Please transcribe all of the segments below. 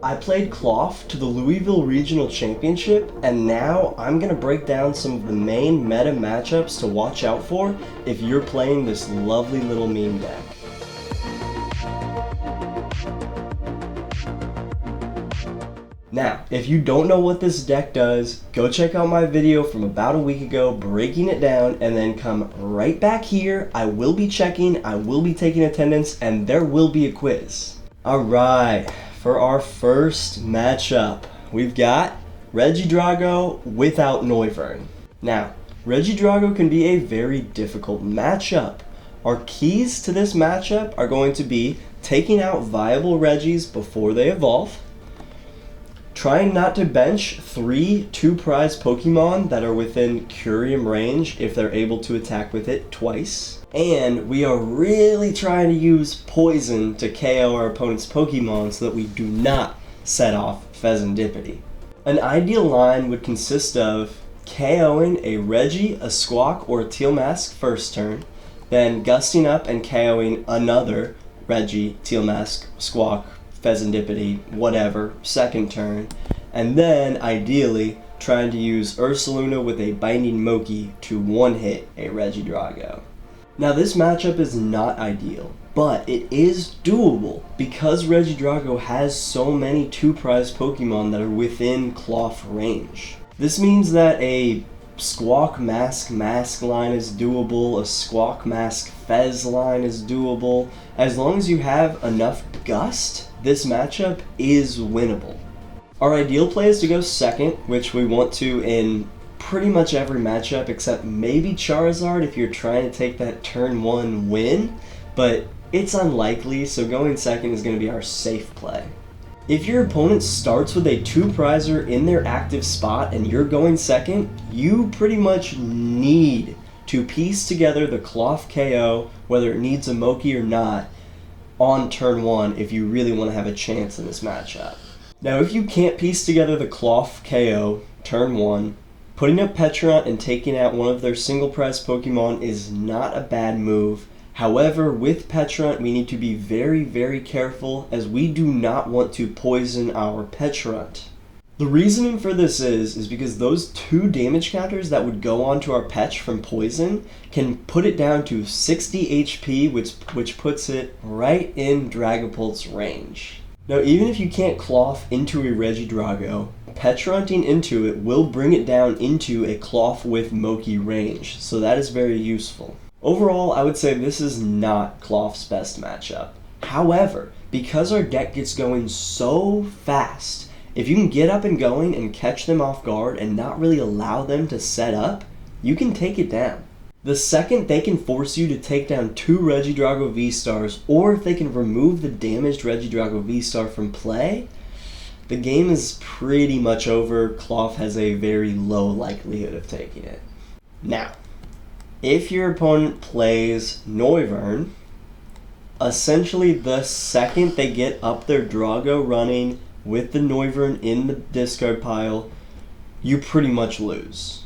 I played Klawf to the Louisville Regional Championship, and now I'm going to break down some of the main meta matchups to watch out for if you're playing this lovely little meme deck. Now, if you don't know what this deck does, go check out my video from about a week ago breaking it down, and then come right back here. I will be checking, I will be taking attendance, and there will be a quiz. Alright, for our first matchup, we've got REGIDRAGO without Noivern. Now, REGIDRAGO can be a very difficult matchup. Our keys to this matchup are going to be taking out viable Regis before they evolve, trying not to bench 3 2-prize Pokemon that are within Curium range if they're able to attack with it twice. And we are really trying to use Poison to KO our opponent's Pokemon so that we do not set off Pheasantipity. An ideal line would consist of KOing a Regi, a Squawk, or a Teal Mask first turn, then gusting up and KOing another Regi, Teal Mask, Squawk, Pheasantipity, whatever, second turn, and then ideally trying to use Ursaluna with a Binding Moki to one-hit a REGIDRAGO. Now this matchup is not ideal, but it is doable because REGIDRAGO has so many 2-prize Pokemon that are within Klawf range. This means that a Squawk Mask line is doable, a Squawk Mask Fez line is doable. As long as you have enough Gust, this matchup is winnable. Our ideal play is to go second, which we want to in pretty much every matchup except maybe Charizard if you're trying to take that turn 1 win, but it's unlikely, so going second is going to be our safe play. If your opponent starts with a 2-prizer in their active spot and you're going second, you pretty much need to piece together the Klawf KO, whether it needs a Moki or not, on turn 1 if you really want to have a chance in this matchup. Now if you can't piece together the Klawf KO turn 1, putting up Petrant and taking out one of their single prize Pokemon is not a bad move. However, with Petrant we need to be very, very careful as we do not want to poison our Petrant. The reasoning for this is because those 2 damage counters that would go onto our Petch from poison can put it down to 60 HP, which puts it right in Dragapult's range. Now even if you can't Klawf into a REGIDRAGO, Petranting into it will bring it down into a Klawf with Moki range, so that is very useful. Overall, I would say this is not Klawf's best matchup. However, because our deck gets going so fast, if you can get up and going and catch them off guard and not really allow them to set up, you can take it down. The second they can force you to take down 2 REGIDRAGO V-Stars, or if they can remove the damaged REGIDRAGO V-Star from play, the game is pretty much over. Klawf has a very low likelihood of taking it. Now, if your opponent plays Noivern, essentially the second they get up their Drago running with the Noivern in the discard pile, you pretty much lose.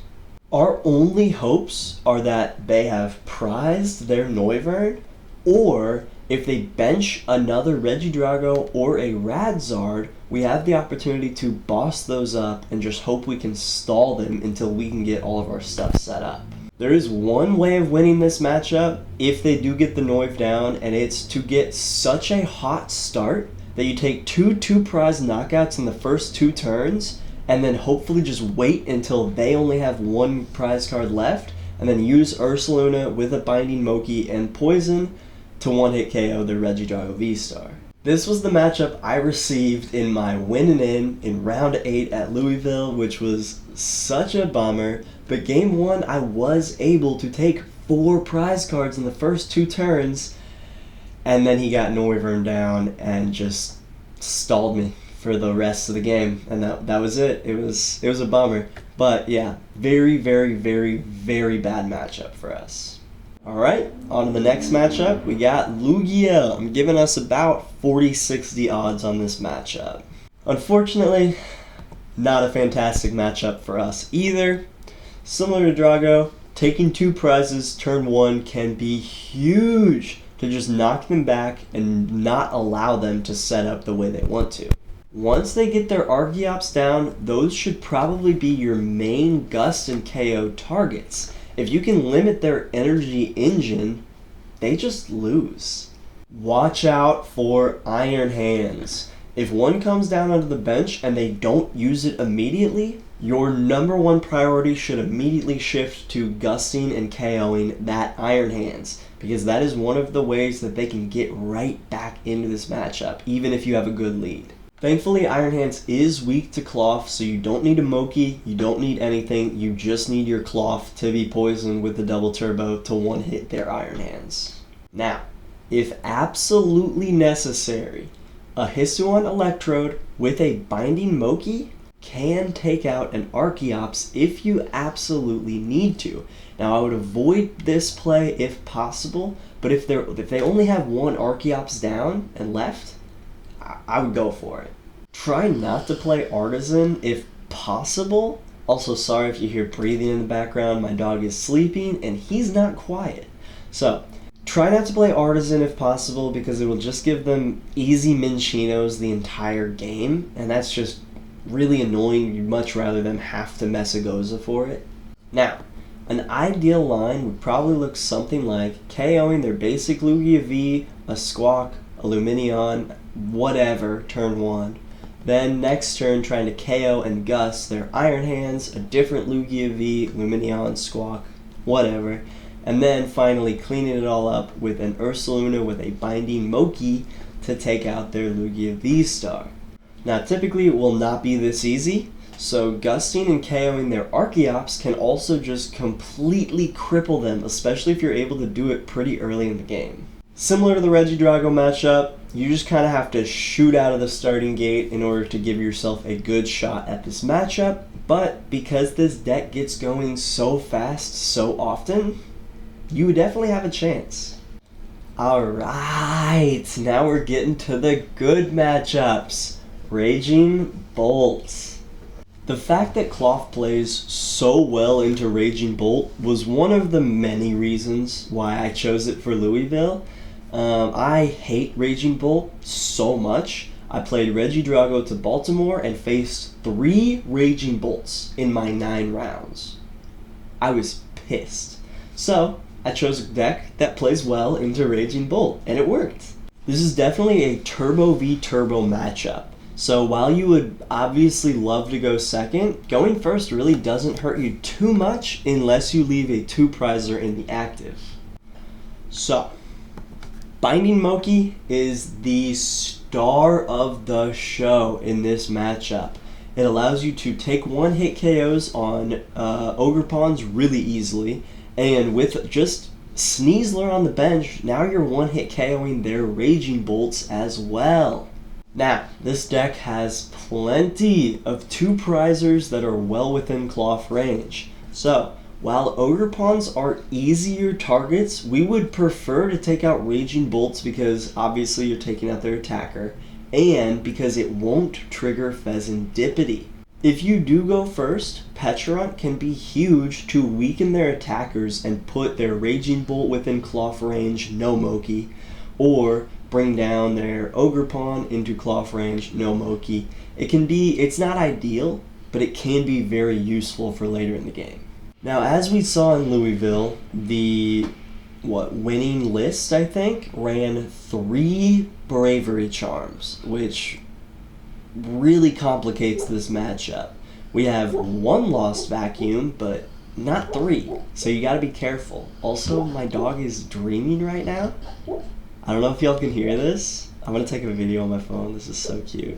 Our only hopes are that they have prized their Noivern, or if they bench another REGIDRAGO or a ZARD, we have the opportunity to boss those up and just hope we can stall them until we can get all of our stuff set up. There is one way of winning this matchup if they do get the Noiv down, and it's to get such a hot start that you take 2 2-prize knockouts in the first 2 turns, and then hopefully just wait until they only have 1 prize card left, and then use Ursaluna with a Binding Moki and Poison to one-hit KO the REGIDRAGO V-Star. This was the matchup I received in my win-in in round 8 at Louisville, which was such a bummer, but game 1 I was able to take 4 prize cards in the first 2 turns, and then he got Noivern down and just stalled me for the rest of the game, and that was it. It was a bummer, but yeah, very, very, very, very bad matchup for us. Alright, on to the next matchup. We got LUGIA. I'm giving us about 40-60 odds on this matchup. Unfortunately, not a fantastic matchup for us either. Similar to Drago, taking 2 prizes turn 1 can be huge to just knock them back and not allow them to set up the way they want to. Once they get their Archeops down, those should probably be your main Gust and KO targets. If you can limit their energy engine, they just lose. Watch out for Iron Hands. If one comes down onto the bench and they don't use it immediately, your number one priority should immediately shift to gusting and KOing that Iron Hands, because that is one of the ways that they can get right back into this matchup, even if you have a good lead. Thankfully, Iron Hands is weak to Klawf, so you don't need a Moki, you don't need anything, you just need your Klawf to be poisoned with the double turbo to one-hit their Iron Hands. Now, if absolutely necessary, a Hisuian Electrode with a Binding Moki can take out an Archeops if you absolutely need to. Now, I would avoid this play if possible, but if they only have one Archeops down and left, I would go for it. Try not to play Artisan if possible. Also, sorry if you hear breathing in the background. My dog is sleeping and he's not quiet. So, try not to play Artisan if possible, because it will just give them easy Minchinos the entire game, and that's just really annoying. You'd much rather them have to Messagoza for it. Now, an ideal line would probably look something like KOing their basic Lugia V, a Squawk, a Lumineon, whatever, turn 1. Then next turn trying to KO and Gust their Iron Hands, a different Lugia V, Lumineon, Squawk, whatever. And then finally cleaning it all up with an Ursaluna with a Binding Moki to take out their Lugia V-Star. Now typically it will not be this easy, so gusting and KOing their Archeops can also just completely cripple them, especially if you're able to do it pretty early in the game. Similar to the REGIDRAGO matchup, you just kind of have to shoot out of the starting gate in order to give yourself a good shot at this matchup, but because this deck gets going so fast so often, you definitely have a chance. Alright, now we're getting to the good matchups. Raging Bolt. The fact that Klawf plays so well into Raging Bolt was one of the many reasons why I chose it for Louisville. I hate Raging Bolt so much. I played REGIDRAGO to Baltimore and faced 3 Raging Bolts in my 9 rounds. I was pissed. So, I chose a deck that plays well into Raging Bolt, and it worked. This is definitely a Turbo v Turbo matchup. So while you would obviously love to go second, going first really doesn't hurt you too much unless you leave a 2-prizer in the active. So, Binding Moki is the star of the show in this matchup. It allows you to take 1-hit KOs on Ogre Pawns really easily, and with just Sneasler on the bench, now you're 1-hit KOing their Raging Bolts as well. Now, this deck has plenty of 2-prizers that are well within Klawf range. So, while Ogre Pawns are easier targets, we would prefer to take out Raging Bolts because obviously you're taking out their attacker, and because it won't trigger Pheasantipity. If you do go first, Petrarch can be huge to weaken their attackers and put their Raging Bolt within Klawf range, no Moki, or bring down their Ogre Pawn into Klawf range, no Moki. It's not ideal, but it can be very useful for later in the game. Now, as we saw in Louisville, the winning list, I think, ran 3 Bravery Charms, which really complicates this matchup. We have 1 Lost Vacuum, but not 3, so you gotta be careful. Also, my dog is dreaming right now. I don't know if y'all can hear this. I'm gonna take a video on my phone. This is so cute.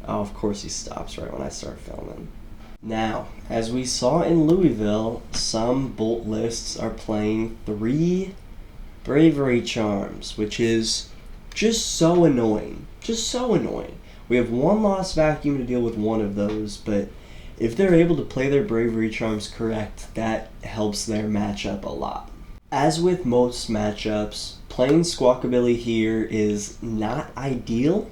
Oh, of course he stops right when I start filming. Now, as we saw in Louisville, some Bolt lists are playing 3 Bravery Charms, which is just so annoying. Just so annoying. We have 1 Lost Vacuum to deal with one of those, but if they're able to play their Bravery Charms correct, that helps their matchup a lot. As with most matchups, playing Squawkabilly here is not ideal,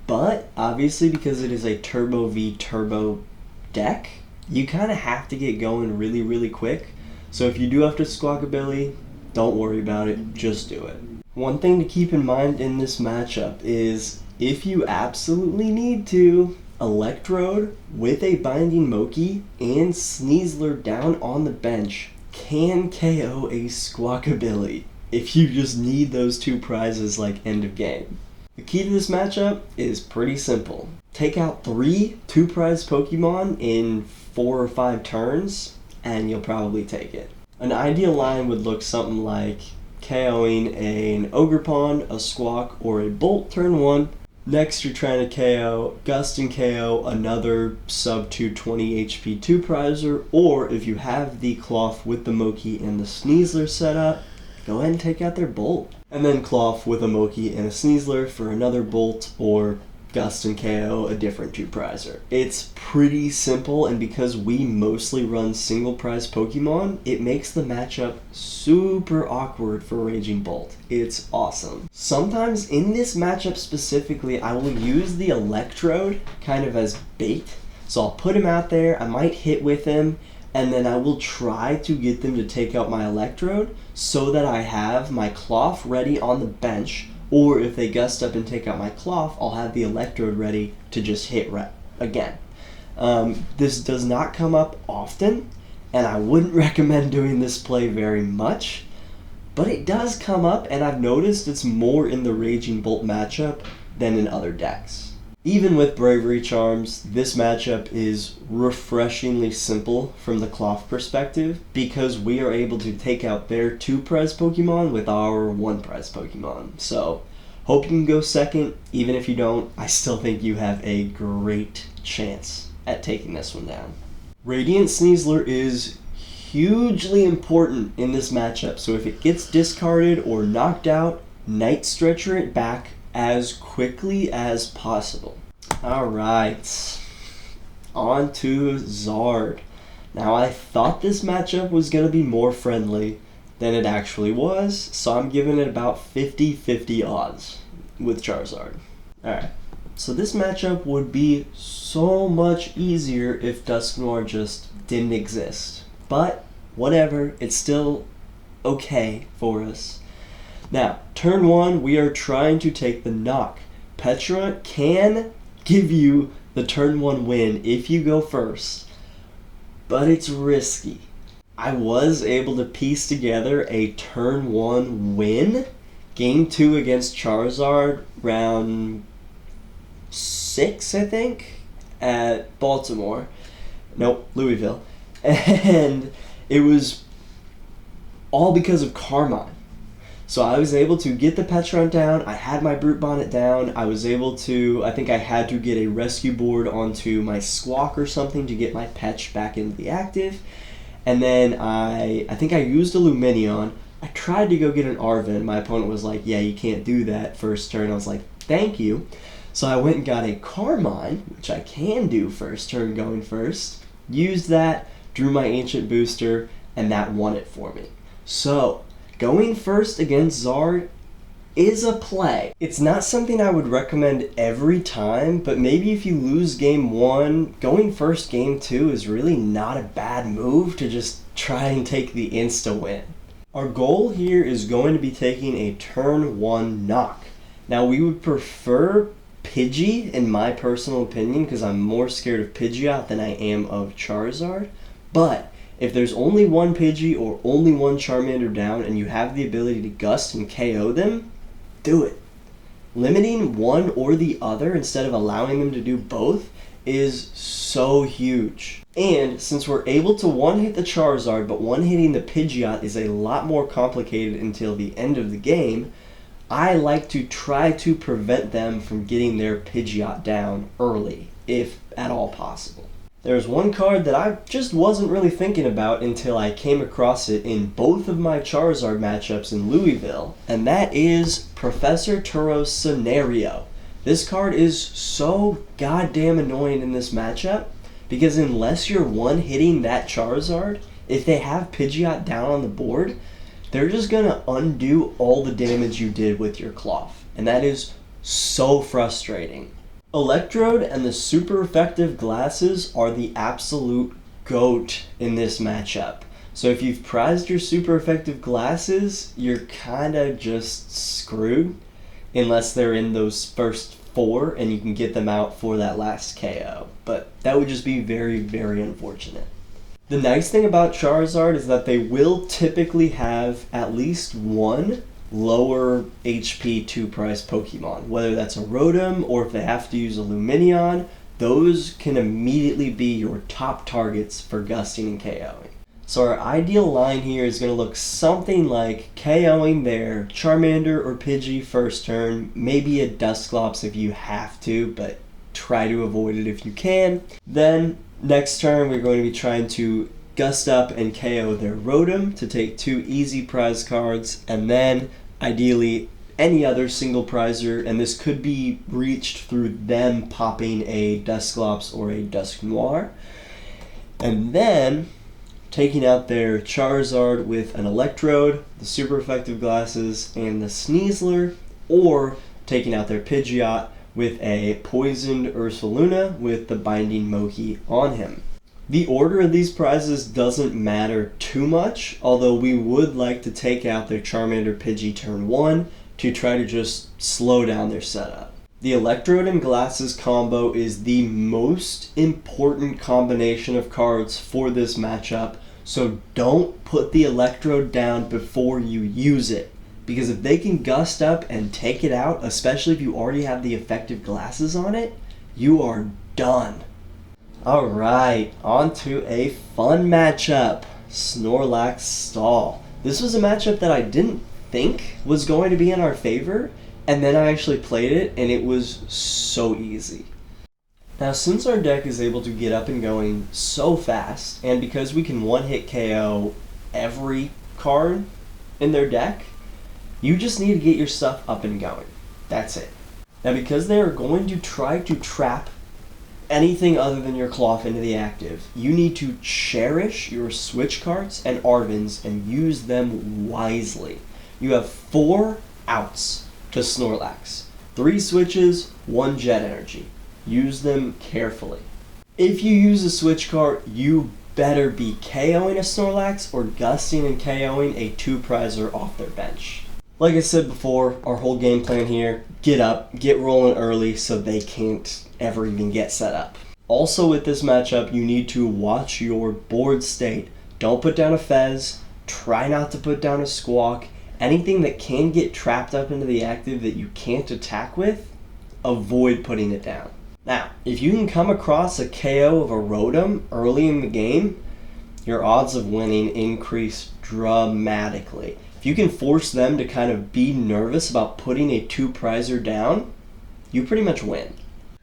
but obviously because it is a Turbo v Turbo deck, you kind of have to get going really, really quick. So if you do have to Squawkabilly, don't worry about it, just do it. One thing to keep in mind in this matchup is if you absolutely need to, Electrode with a Binding Moki and Sneasler down on the bench can KO a Squawkabilly if you just need those two prizes like end of game. The key to this matchup is pretty simple. Take out 3 2-prize Pokemon in 4 or 5 turns and you'll probably take it. An ideal line would look something like KOing an Ogerpon, a Squawk, or a Bolt turn 1. Next you're trying to KO, Gust and KO another sub 220 HP 2-prizer, or if you have the Klawf with the Moki and the Sneasler set up, go ahead and take out their Bolt. And then Klawf with a Moki and a Sneasler for another Bolt, or Gust and KO a different 2-prizer. It's pretty simple, and because we mostly run single prize Pokemon, it makes the matchup super awkward for Raging Bolt. It's awesome. Sometimes in this matchup specifically, I will use the Electrode kind of as bait. So I'll put him out there, I might hit with him, and then I will try to get them to take out my Electrode so that I have my Klawf ready on the bench, or if they gust up and take out my Klawf, I'll have the Electrode ready to just hit again. This does not come up often, and I wouldn't recommend doing this play very much, but it does come up, and I've noticed it's more in the Raging Bolt matchup than in other decks. Even with Bravery Charms, this matchup is refreshingly simple from the Klawf perspective because we are able to take out their 2-prize Pokemon with our 1-prize Pokemon. So, hope you can go second. Even if you don't, I still think you have a great chance at taking this one down. Radiant Sneasler is hugely important in this matchup, so if it gets discarded or knocked out, Night Stretcher it back as quickly as possible. Alright, on to ZARD. Now I thought this matchup was going to be more friendly than it actually was, so I'm giving it about 50-50 odds with Charizard. Alright, so this matchup would be so much easier if Dusknoir just didn't exist. But, whatever, it's still okay for us. Now, turn 1, we are trying to take the knock. Petra can give you the turn 1 win if you go first, but it's risky. I was able to piece together a turn 1 win, game 2 against Charizard, round 6, I think, at Baltimore. Nope, Louisville. And it was all because of Carmine. So I was able to get the Petron down, I had my Brute Bonnet down, I was able to, I think I had to get a rescue board onto my Squawk or something to get my Petch back into the active, and then I think I used a Lumineon. I tried to go get an Arven, my opponent was like, yeah, you can't do that first turn, I was like, thank you. So I went and got a Carmine, which I can do first turn going first, used that, drew my Ancient Booster, and that won it for me. So, going first against ZARD is a play. It's not something I would recommend every time, but maybe if you lose game 1, going first game 2 is really not a bad move to just try and take the insta-win. Our goal here is going to be taking a turn 1 knock. Now we would prefer Pidgey in my personal opinion because I'm more scared of Pidgeot than I am of Charizard, but if there's only one Pidgey or only one Charmander down and you have the ability to gust and KO them, do it. Limiting one or the other instead of allowing them to do both is so huge. And since we're able to one-hit the Charizard but one-hitting the Pidgeot is a lot more complicated until the end of the game, I like to try to prevent them from getting their Pidgeot down early, if at all possible. There's one card that I just wasn't really thinking about until I came across it in both of my Charizard matchups in Louisville, and that is Professor Turo's Scenario. This card is so goddamn annoying in this matchup, because unless you're one-hitting that Charizard, if they have Pidgeot down on the board, they're just gonna undo all the damage you did with your Klawf, and that is so frustrating. Electrode and the super effective glasses are the absolute GOAT in this matchup. So if you've prized your super effective glasses, you're kind of just screwed unless they're in those first 4 and you can get them out for that last KO. But that would just be very, very unfortunate. The nice thing about Charizard is that they will typically have at least one lower HP 2-price Pokemon. Whether that's a Rotom or if they have to use a Lumineon, those can immediately be your top targets for gusting and KOing. So our ideal line here is going to look something like KOing their Charmander or Pidgey first turn, maybe a Dusclops if you have to, but try to avoid it if you can. Then next turn we're going to be trying to gust up and KO their Rotom to take 2 easy prize cards, and then ideally any other single prizer, and this could be reached through them popping a Dusclops or a Dusknoir. And then taking out their Charizard with an Electrode, the super effective glasses, and the Sneasler, or taking out their Pidgeot with a poisoned Ursaluna with the binding Moki on him. The order of these prizes doesn't matter too much, although we would like to take out their Charmander Pidgey turn 1 to try to just slow down their setup. The Electrode and Glasses combo is the most important combination of cards for this matchup, so don't put the Electrode down before you use it, because if they can gust up and take it out, especially if you already have the effective glasses on it, you are done. Alright, on to a fun matchup, Snorlax Stall. This was a matchup that I didn't think was going to be in our favor, and then I actually played it and it was so easy. Now since our deck is able to get up and going so fast, and because we can one-hit KO every card in their deck, you just need to get your stuff up and going. That's it. Now because they are going to try to trap anything other than your Klawf into the active, you need to cherish your switch cards and Arvins and use them wisely. You have 4 outs to Snorlax. 3 switches, 1 jet energy. Use them carefully. If you use a switch card, you better be KOing a Snorlax or gusting and KOing a 2-prizer off their bench. Like I said before, our whole game plan here, get up, get rolling early so they can't ever even get set up. Also with this matchup, you need to watch your board state. Don't put down a Fez, try not to put down a Squawk. Anything that can get trapped up into the active that you can't attack with, avoid putting it down. Now, if you can come across a KO of a Rotom early in the game, your odds of winning increase dramatically. If you can force them to kind of be nervous about putting a 2-prizer down, you pretty much win.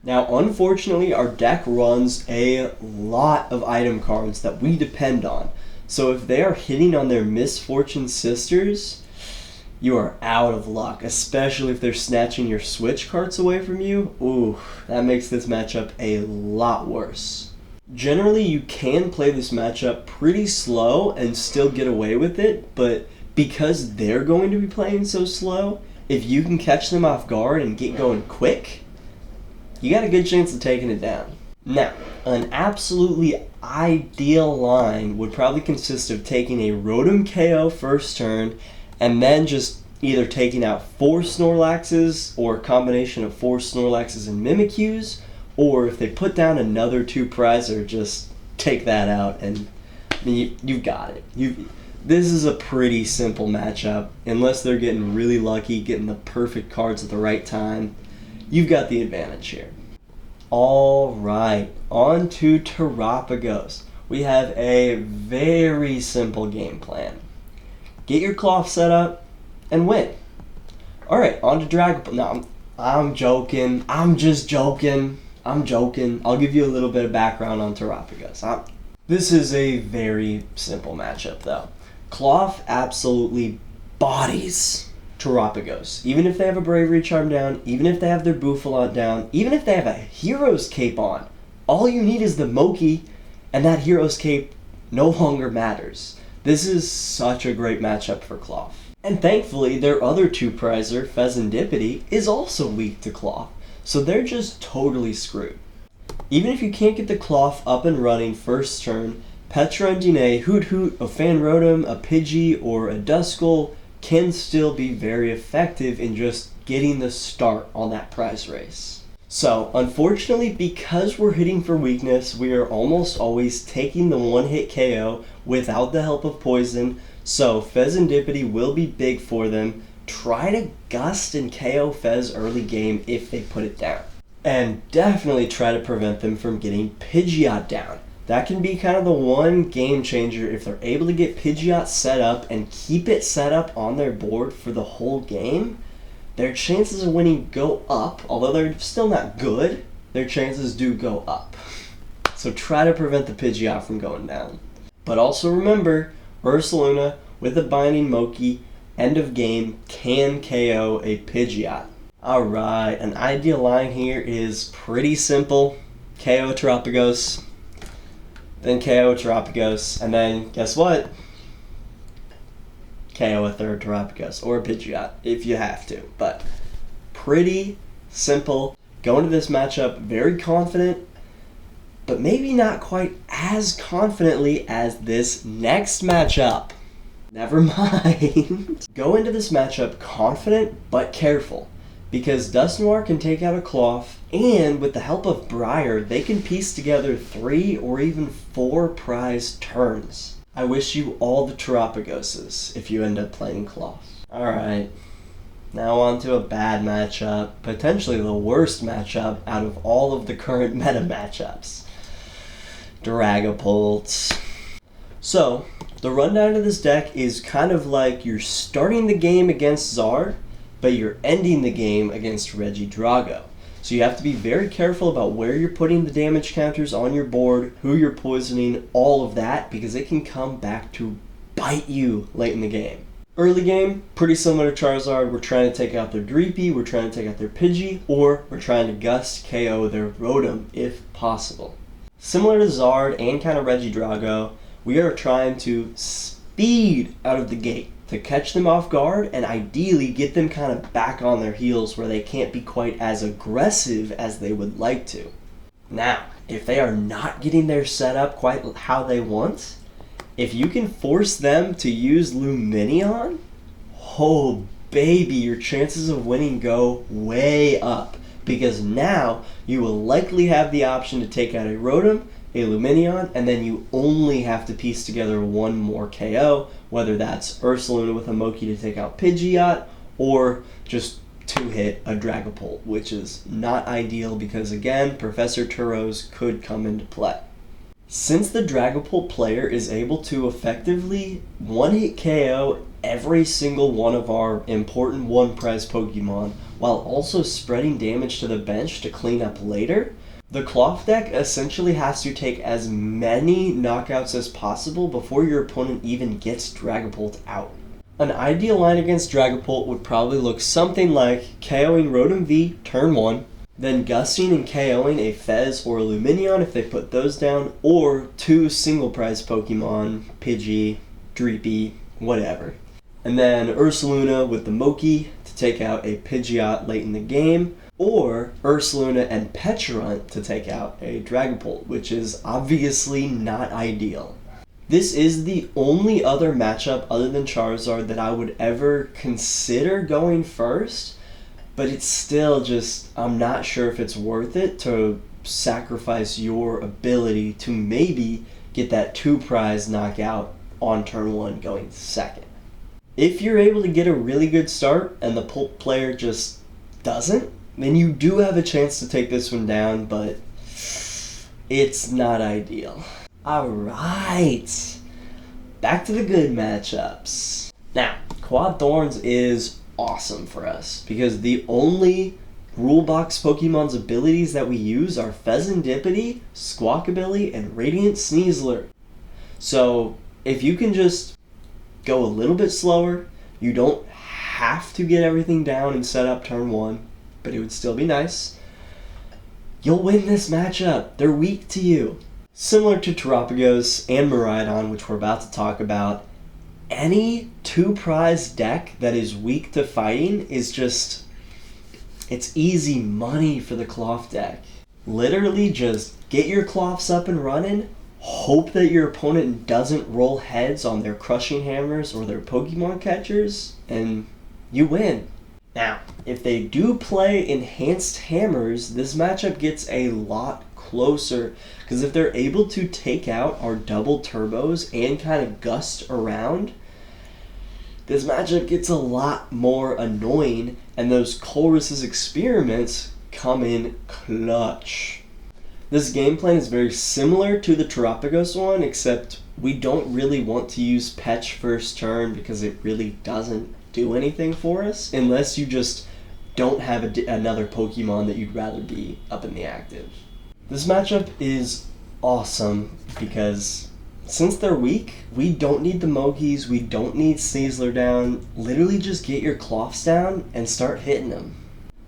Now, unfortunately, our deck runs a lot of item cards that we depend on. So if they are hitting on their Misfortune Sisters, you are out of luck, especially if they're snatching your switch cards away from you. Ooh, that makes this matchup a lot worse. Generally, you can play this matchup pretty slow and still get away with it, but because they're going to be playing so slow, if you can catch them off guard and get going quick, you got a good chance of taking it down. Now, an absolutely ideal line would probably consist of taking a Rotom KO first turn, and then just either taking out 4 Snorlaxes or a combination of 4 Snorlaxes and Mimikyus, or if they put down another 2-prizer, just take that out and I mean, you've got it. This is a pretty simple matchup. Unless they're getting really lucky, getting the perfect cards at the right time, you've got the advantage here. Alright, on to Terapagos. We have a very simple game plan. Get your Klawf set up and win. Alright, on to Dragapult. No, I'm joking. I'm just joking. I'm joking. I'll give you a little bit of background on Terapagos. This is a very simple matchup though. Klawf absolutely bodies Terapagos. Even if they have a Bravery Charm down, even if they have their Bouffalot down, even if they have a Hero's Cape on, all you need is the Moki, and that Hero's Cape no longer matters. This is such a great matchup for Klawf. And thankfully, their other 2-prizer, Fezandipity, is also weak to Klawf, so they're just totally screwed. Even if you can't get the Klawf up and running first turn, Petra and Dine, Hoot Hoot, a Fanrodom, a Pidgey, or a Duskull can still be very effective in just getting the start on that prize race. So, unfortunately, because we're hitting for weakness, we are almost always taking the one-hit KO without the help of poison, so Fezandipity will be big for them. Try to gust and KO Fez early game if they put it down. And definitely try to prevent them from getting Pidgeot down. That can be kind of the one game changer if they're able to get Pidgeot set up and keep it set up on their board for the whole game. Their chances of winning go up, although they're still not good, their chances do go up. So try to prevent the Pidgeot from going down. But also remember, Ursaluna with a Binding Moki, end of game, can KO a Pidgeot. Alright, an ideal line here is pretty simple. KO Terapagos, then KO Terapagos, and then guess what? KO a third Terapagos, or a Pidgeot, if you have to. But pretty simple. Go into this matchup very confident, but maybe not quite as confidently as this next matchup. Never mind. Go into this matchup confident, but careful. Because Dusknoir can take out a Klawf, and with the help of Briar, they can piece together 3 or even 4 prize turns. I wish you all the Terapagoses if you end up playing Klawf. Alright, now on to a bad matchup, potentially the worst matchup out of all of the current meta matchups. Dragapult. So, the rundown of this deck is kind of like you're starting the game against ZARD, but you're ending the game against REGIDRAGO. So you have to be very careful about where you're putting the damage counters on your board, who you're poisoning, all of that, because it can come back to bite you late in the game. Early game, pretty similar to Charizard. We're trying to take out their Dreepy, we're trying to take out their Pidgey, or we're trying to gust KO their Rotom if possible. Similar to ZARD and kind of REGIDRAGO, we are trying to speed out of the gate to catch them off guard and ideally get them kind of back on their heels where they can't be quite as aggressive as they would like to. Now, if they are not getting their setup quite how they want, if you can force them to use Lumineon, oh baby, your chances of winning go way up, because now you will likely have the option to take out a Rotom, a Lumineon, and then you only have to piece together one more KO, whether that's Ursaluna with a Moki to take out Pidgeot, or just 2-hit a Dragapult, which is not ideal because, again, Professor Turos could come into play. Since the Dragapult player is able to effectively one-hit KO every single one of our important one-prize Pokemon, while also spreading damage to the bench to clean up later, the Klawf deck essentially has to take as many knockouts as possible before your opponent even gets Dragapult out. An ideal line against Dragapult would probably look something like KOing Rotom V turn 1, then gusting and KOing a Fez or a Lumineon if they put those down, or 2 single prize Pokemon, Pidgey, Dreepy, whatever. And then Ursaluna with the Moki to take out a Pidgeot late in the game, or Ursaluna and Pecharunt to take out a Dragapult, which is obviously not ideal. This is the only other matchup other than Charizard that I would ever consider going first, but it's still just, I'm not sure if it's worth it to sacrifice your ability to maybe get that 2-prize knockout on turn 1 going second. If you're able to get a really good start and the Pult player just doesn't, then you do have a chance to take this one down, but it's not ideal. Alright, back to the good matchups. Now, Quad Thorns is awesome for us, because the only rule box Pokemon's abilities that we use are Fezandipity, Squawkabilly, and Radiant Sneasler. So, if you can just go a little bit slower, you don't have to get everything down and set up turn 1, but it would still be nice, you'll win this matchup. They're weak to you. Similar to Terapagos and Miraidon, which we're about to talk about, any 2-prize deck that is weak to fighting is just, it's easy money for the Klawf deck. Literally just get your Klawfs up and running, hope that your opponent doesn't roll heads on their crushing hammers or their Pokemon catchers, and you win. Now, if they do play enhanced hammers, this matchup gets a lot closer, because if they're able to take out our double turbos and kind of gust around, this matchup gets a lot more annoying, and those Colress's experiments come in clutch. This game plan is very similar to the Terapagos one, except we don't really want to use Petch first turn because it really doesn't do anything for us, unless you just don't have another Pokemon that you'd rather be up in the active. This matchup is awesome because since they're weak, we don't need the Mogies, we don't need Sneasler down. Literally just get your Klawfs down and start hitting them.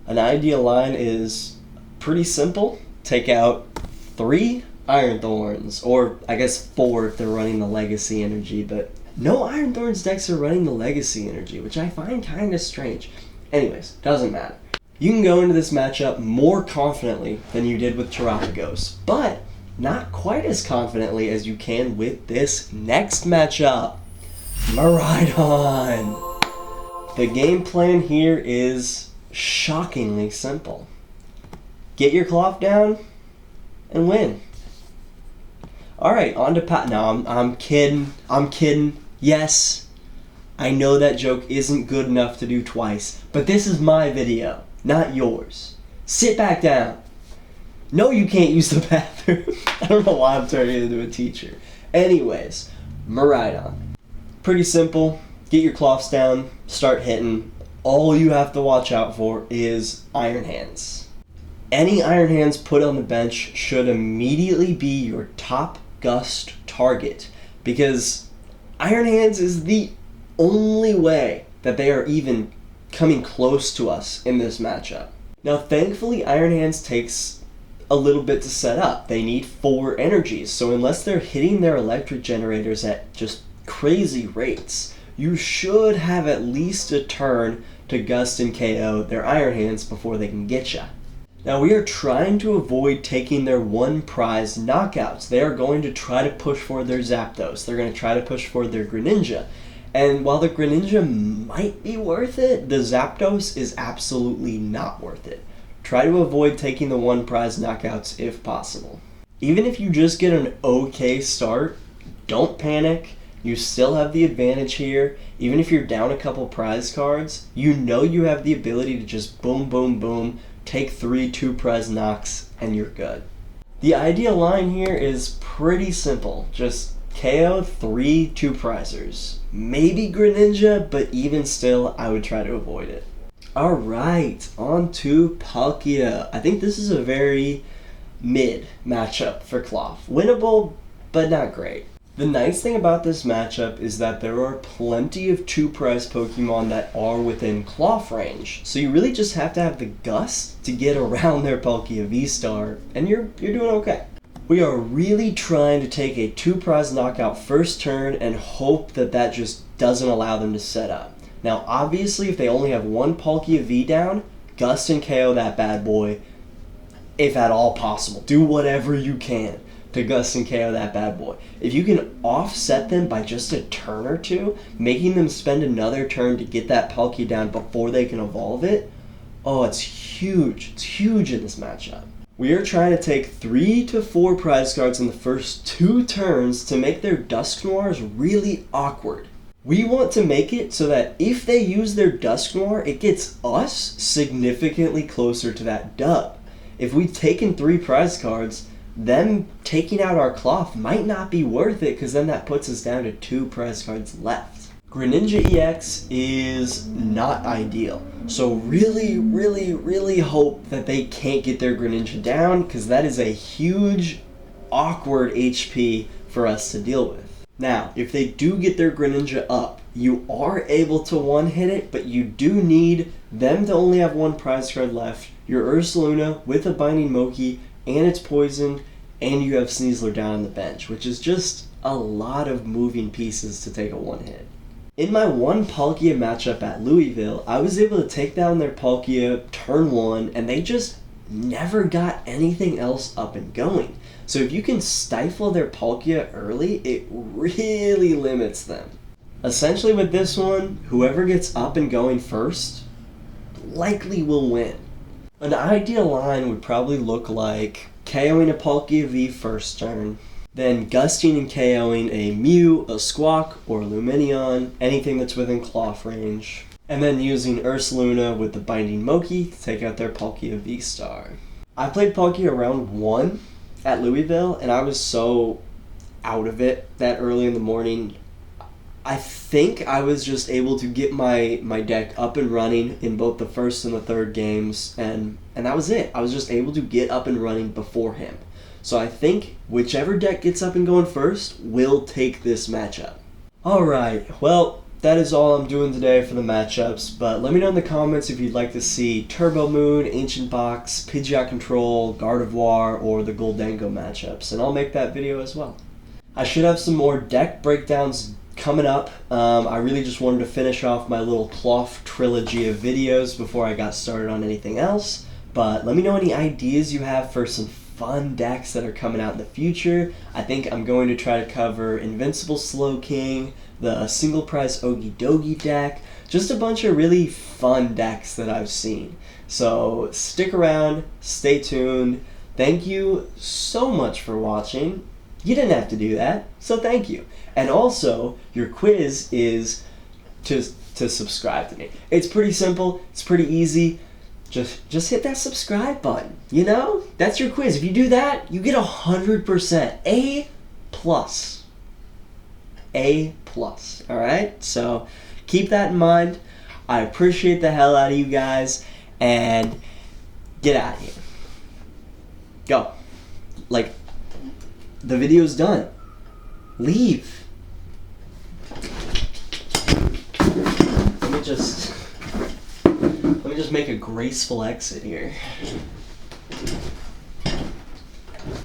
An ideal line is pretty simple. Take out 3 Iron Thorns, or I guess 4 if they're running the Legacy energy, but no Iron Thorns decks are running the Legacy energy, which I find kind of strange. Anyways, doesn't matter. You can go into this matchup more confidently than you did with Terapagos, but not quite as confidently as you can with this next matchup, Miraidon. The game plan here is shockingly simple. Get your Klawf down and win. Alright, on to No, I'm kidding. Yes, I know that joke isn't good enough to do twice, but this is my video, not yours. Sit back down. No, you can't use the bathroom. I don't know why I'm turning into a teacher. Anyways, Miraidon. Pretty simple. Get your Klawfs down, start hitting. All you have to watch out for is Iron Hands. Any Iron Hands put on the bench should immediately be your top gust target, because Iron Hands is the only way that they are even coming close to us in this matchup. Now, thankfully, Iron Hands takes a little bit to set up. They need 4 energies, so unless they're hitting their electric generators at just crazy rates, you should have at least a turn to gust and KO their Iron Hands before they can get ya. Now, we are trying to avoid taking their one prize knockouts. They are going to try to push for their Zapdos. They're going to try to push for their Greninja. And while the Greninja might be worth it, the Zapdos is absolutely not worth it. Try to avoid taking the one prize knockouts if possible. Even if you just get an okay start, don't panic. You still have the advantage here. Even if you're down a couple prize cards, you know you have the ability to just boom, boom, boom, take 3 2-prize knocks, and you're good. The ideal line here is pretty simple. Just KO 3 2-prizers. Maybe Greninja, but even still, I would try to avoid it. Alright, on to Palkia. I think this is a very mid matchup for Klawf. Winnable, but not great. The nice thing about this matchup is that there are plenty of 2-prize Pokemon that are within Klawf range, so you really just have to have the gust to get around their Palkia V-Star, and you're doing okay. We are really trying to take a 2-prize knockout first turn and hope that that just doesn't allow them to set up. Now, obviously, if they only have 1 Palkia V down, gust and KO that bad boy, if at all possible. Do whatever you can to gust and KO that bad boy. If you can offset them by just a turn or 2, making them spend another turn to get that Palkia down before they can evolve it, oh, it's huge. It's huge in this matchup. We are trying to take 3 to 4 prize cards in the first 2 turns to make their Dusknoirs really awkward. We want to make it so that if they use their Dusknoir, it gets us significantly closer to that dub. If we've taken 3 prize cards, them taking out our Klawf might not be worth it, because then that puts us down to 2 prize cards left. Greninja EX is not ideal, so really hope that they can't get their Greninja down, because that is a huge, awkward HP for us to deal with. Now, if they do get their Greninja up, you are able to one-hit it, but you do need them to only have 1 prize card left, your Ursaluna with a Binding Moki, and it's poisoned, and you have Sneasler down on the bench, which is just a lot of moving pieces to take a one-hit. In my one Palkia matchup at Louisville, I was able to take down their Palkia turn 1, and they just never got anything else up and going. So if you can stifle their Palkia early, it really limits them. Essentially with this one, whoever gets up and going first likely will win. An ideal line would probably look like KOing a Palkia V first turn, then gusting and KOing a Mew, a Squawk, or Lumineon, anything that's within Klawf range, and then using Ursaluna with the Binding Moki to take out their Palkia V-Star. I played Palkia round 1 at Louisville, and I was so out of it that early in the morning. I think I was just able to get my deck up and running in both the first and the third games, and that was it. I was just able to get up and running before him. So I think whichever deck gets up and going first will take this matchup. Alright, well, that is all I'm doing today for the matchups, but let me know in the comments if you'd like to see Turbo Moon, Ancient Box, Pidgeot Control, Gardevoir, or the Goldango matchups, and I'll make that video as well. I should have some more deck breakdowns coming up. I really just wanted to finish off my little Klawf trilogy of videos before I got started on anything else, but let me know any ideas you have for some fun decks that are coming out in the future. I think I'm going to try to cover Invincible Slowking, the single prize Ogie Dogie deck, just a bunch of really fun decks that I've seen. So stick around, stay tuned. Thank you so much for watching. You didn't have to do that, so thank you. And also, your quiz is to subscribe to me. It's pretty simple, it's pretty easy. Just hit that subscribe button, you know? That's your quiz. If you do that, you get 100%. A+. A+. Alright? So, keep that in mind. I appreciate the hell out of you guys, and get out of here. Go. Like, the video's done. Leave. Let me just make a graceful exit here.